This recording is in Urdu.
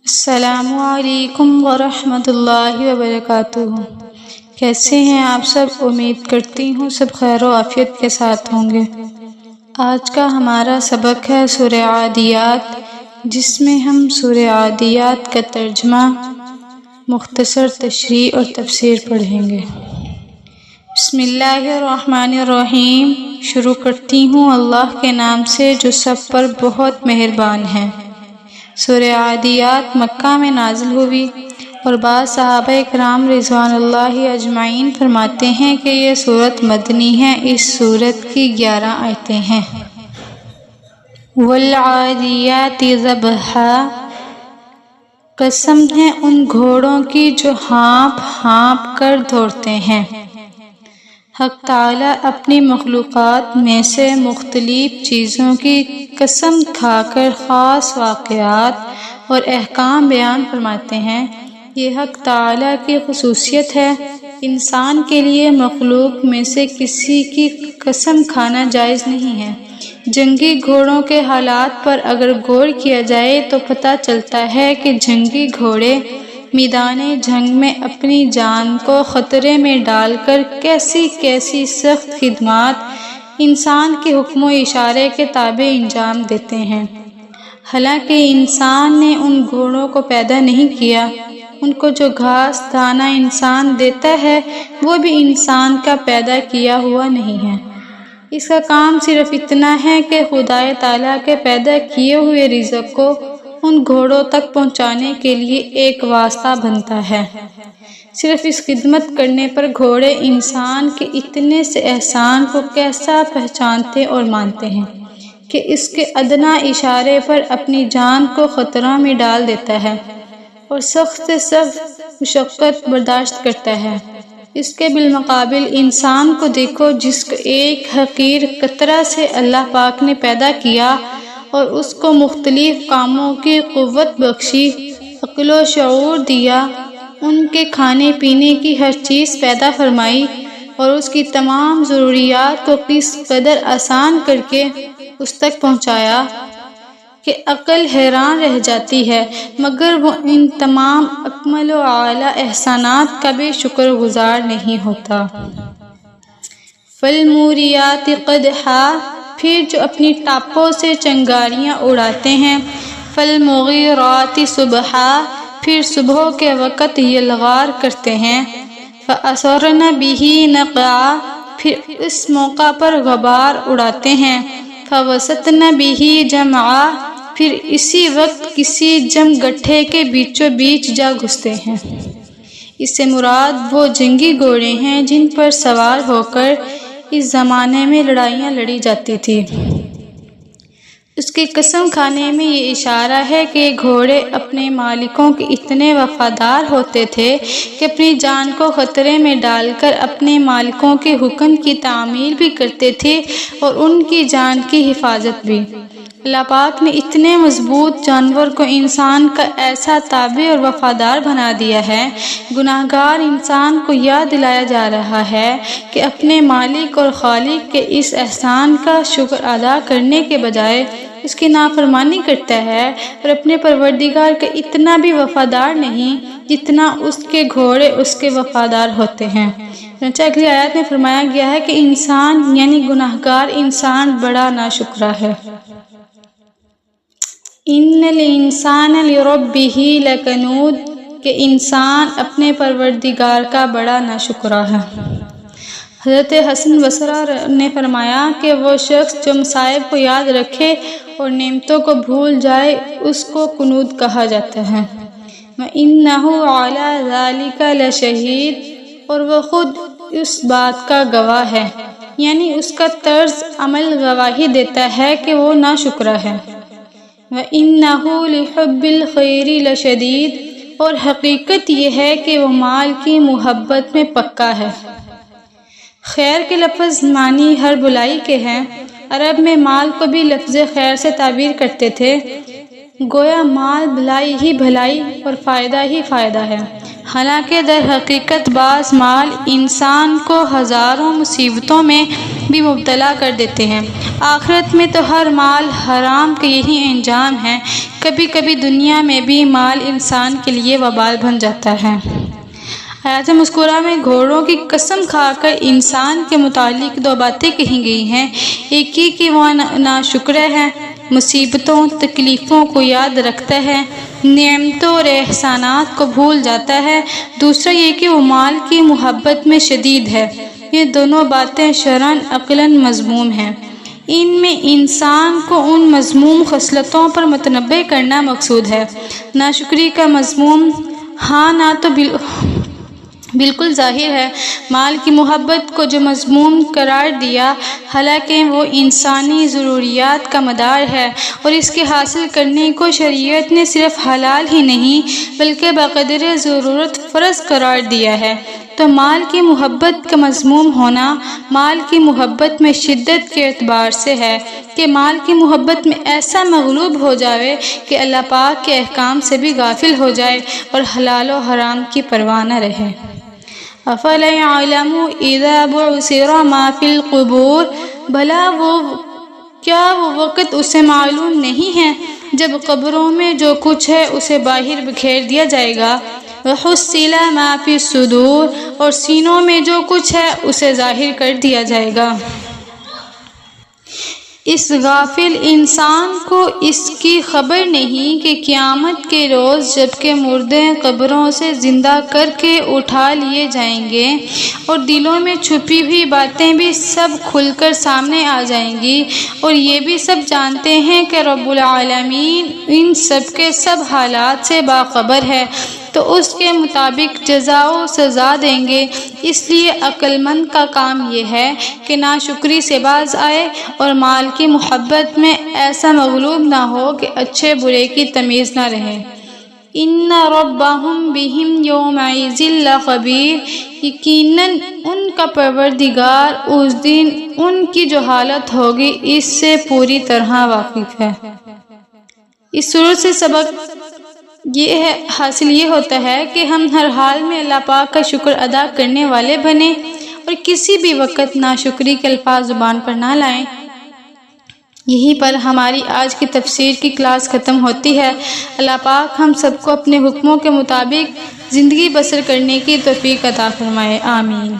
السلام علیکم ورحمۃ اللہ وبرکاتہ۔ کیسے ہیں آپ سب؟ امید کرتی ہوں سب خیر و عافیت کے ساتھ ہوں گے۔ آج کا ہمارا سبق ہے سورہ عادیات، جس میں ہم سورہ عادیات کا ترجمہ، مختصر تشریح اور تفسیر پڑھیں گے۔ بسم اللہ الرحمن الرحیم۔ شروع کرتی ہوں اللہ کے نام سے جو سب پر بہت مہربان ہے۔ سورہ عادیات مکہ میں نازل ہوئی اور بعض صحابہ کرام رضوان اللہ اجمعین فرماتے ہیں کہ یہ سورت مدنی ہے۔ اس سورت کی 11 آیتیں ہیں۔ والعادیات ضبحا، قسم ہے ان گھوڑوں کی جو ہانپ ہانپ کر دوڑتے ہیں۔ حق تعالیٰ اپنی مخلوقات میں سے مختلف چیزوں کی قسم کھا کر خاص واقعات اور احکام بیان فرماتے ہیں۔ یہ حق تعالیٰ کی خصوصیت ہے۔ انسان کے لیے مخلوق میں سے کسی کی قسم کھانا جائز نہیں ہے۔ جنگی گھوڑوں کے حالات پر اگر غور کیا جائے تو پتہ چلتا ہے کہ جنگی گھوڑے میدان جنگ میں اپنی جان کو خطرے میں ڈال کر کیسی کیسی سخت خدمات انسان کے حکم و اشارے کے تابع انجام دیتے ہیں۔ حالانکہ انسان نے ان گھوڑوں کو پیدا نہیں کیا، ان کو جو گھاس دانہ انسان دیتا ہے وہ بھی انسان کا پیدا کیا ہوا نہیں ہے۔ اس کا کام صرف اتنا ہے کہ خدائے تعالیٰ کے پیدا کیے ہوئے رزق کو ان گھوڑوں تک پہنچانے کے لیے ایک واسطہ بنتا ہے۔ صرف اس خدمت کرنے پر گھوڑے انسان کے اتنے سے احسان کو کیسا پہچانتے اور مانتے ہیں کہ اس کے ادنیٰ اشارے پر اپنی جان کو خطرہ میں ڈال دیتا ہے اور سخت سے سخت مشقت برداشت کرتا ہے۔ اس کے بالمقابل انسان کو دیکھو جس کو ایک حقیر قطرہ سے اللہ پاک نے پیدا کیا اور اس کو مختلف کاموں کی قوت بخشی، عقل و شعور دیا، ان کے کھانے پینے کی ہر چیز پیدا فرمائی اور اس کی تمام ضروریات کو کس قدر آسان کر کے اس تک پہنچایا کہ عقل حیران رہ جاتی ہے، مگر وہ ان تمام اکمل و اعلیٰ احسانات کا بھی شکر گزار نہیں ہوتا۔ فالموریات قدحا، پھر جو اپنی ٹاپوں سے چنگاریاں اڑاتے ہیں۔ فالمغیرات صبحا، پھر صبح کے وقت یلغار کرتے ہیں۔ فأثرن به نقعا، پھر اس موقع پر غبار اڑاتے ہیں۔ فوسطن به جمعا، پھر اسی وقت کسی جم گٹھے کے بیچوں بیچ جا گھستے ہیں۔ اس سے مراد وہ جنگی گھوڑے ہیں جن پر سوار ہو کر اس زمانے میں لڑائیاں لڑی جاتی تھی۔ اس کی قسم کھانے میں یہ اشارہ ہے کہ گھوڑے اپنے مالکوں کے اتنے وفادار ہوتے تھے کہ اپنی جان کو خطرے میں ڈال کر اپنے مالکوں کے حکم کی تعمیل بھی کرتے تھے اور ان کی جان کی حفاظت بھی۔ اللہ پاک نے اتنے مضبوط جانور کو انسان کا ایسا تابع اور وفادار بنا دیا ہے۔ گناہ گار انسان کو یاد دلایا جا رہا ہے کہ اپنے مالک اور خالق کے اس احسان کا شکر ادا کرنے کے بجائے اس کی نافرمانی کرتا ہے اور اپنے پروردگار کا اتنا بھی وفادار نہیں جتنا اس کے گھوڑے اس کے وفادار ہوتے ہیں۔ چنانچہ اگلی آیات میں فرمایا گیا ہے کہ انسان یعنی گناہ گار انسان بڑا ناشکرا ہے۔ ان الانسان لربہ لکنود، کہ انسان اپنے پروردگار کا بڑا ناشکرا ہے۔ حضرت حسن بصری نے فرمایا کہ وہ شخص جو مصائب کو یاد رکھے اور نعمتوں کو بھول جائے اس کو کنود کہا جاتا ہے۔ وَإِنَّهُ عَلَى ذَلِكَ لَشَهِيدٌ، اور وہ خود اس بات کا گواہ ہے، یعنی اس کا طرز عمل گواہی دیتا ہے کہ وہ ناشکرا ہے۔ وَإِنَّهُ لِحُبِّ الْخَيْرِ لَشَدِيدٌ، اور حقیقت یہ ہے کہ وہ مال کی محبت میں پکا ہے۔ خیر کے لفظ معنی ہر بلائی کے ہیں۔ عرب میں مال کو بھی لفظ خیر سے تعبیر کرتے تھے، گویا مال بھلائی ہی بھلائی اور فائدہ ہی فائدہ ہے۔ حالانکہ در حقیقت بعض مال انسان کو ہزاروں مصیبتوں میں بھی مبتلا کر دیتے ہیں۔ آخرت میں تو ہر مال حرام کا یہی انجام ہے۔ کبھی کبھی دنیا میں بھی مال انسان کے لیے وبال بن جاتا ہے۔ آیات مذکورہ میں گھوڑوں کی قسم کھا کر انسان کے متعلق دو باتیں کہی گئی ہیں۔ ایک یہ کہ وہ ناشکر ہے، مصیبتوں تکلیفوں کو یاد رکھتا ہے، نعمتوں اور احسانات کو بھول جاتا ہے۔ دوسرا یہ کہ وہ مال کی محبت میں شدید ہے۔ یہ دونوں باتیں شرعاً عقلاً مذموم ہیں۔ ان میں انسان کو ان مذموم خصلتوں پر متنبہ کرنا مقصود ہے۔ ناشکری کا مضمون ہاں نہ تو بالکل ظاہر ہے۔ مال کی محبت کو جو مذموم قرار دیا، حالانکہ وہ انسانی ضروریات کا مدار ہے اور اس کے حاصل کرنے کو شریعت نے صرف حلال ہی نہیں بلکہ بقدر ضرورت فرض قرار دیا ہے، تو مال کی محبت کا مذموم ہونا مال کی محبت میں شدت کے اعتبار سے ہے کہ مال کی محبت میں ایسا مغلوب ہو جائے کہ اللہ پاک کے احکام سے بھی غافل ہو جائے اور حلال و حرام کی پرواہ نہ رہے۔ افلا يعلم اذا بعثر ما في القبور، بھلا کیا وہ وقت اسے معلوم نہیں ہے جب قبروں میں جو کچھ ہے اسے باہر بکھیر دیا جائے گا۔ وحصل ما في الصدور، اور سینوں میں جو کچھ ہے اسے ظاہر کر دیا جائے گا۔ اس غافل انسان کو اس کی خبر نہیں کہ قیامت کے روز جب کہ مردے قبروں سے زندہ کر کے اٹھا لیے جائیں گے اور دلوں میں چھپی ہوئی باتیں بھی سب کھل کر سامنے آ جائیں گی، اور یہ بھی سب جانتے ہیں کہ رب العالمین ان سب کے سب حالات سے باخبر ہے، تو اس کے مطابق جزا و سزا دیں گے۔ اس لیے عقل مند کا کام یہ ہے کہ ناشکری سے باز آئے اور مال کی محبت میں ایسا مغلوب نہ ہو کہ اچھے برے کی تمیز نہ رہے۔ ان ربهم بهم یومئذ لخبیر، یقیناً ان کا پروردگار اس دن ان کی جو حالت ہوگی اس سے پوری طرح واقف ہے۔ اس صورت سے سبق حاصل یہ ہوتا ہے کہ ہم ہر حال میں اللہ پاک کا شکر ادا کرنے والے بنیں اور کسی بھی وقت ناشکری کے الفاظ زبان پر نہ لائیں۔ یہیں پر ہماری آج کی تفسیر کی کلاس ختم ہوتی ہے۔ اللہ پاک ہم سب کو اپنے حکموں کے مطابق زندگی بسر کرنے کی توفیق عطا فرمائے، آمین۔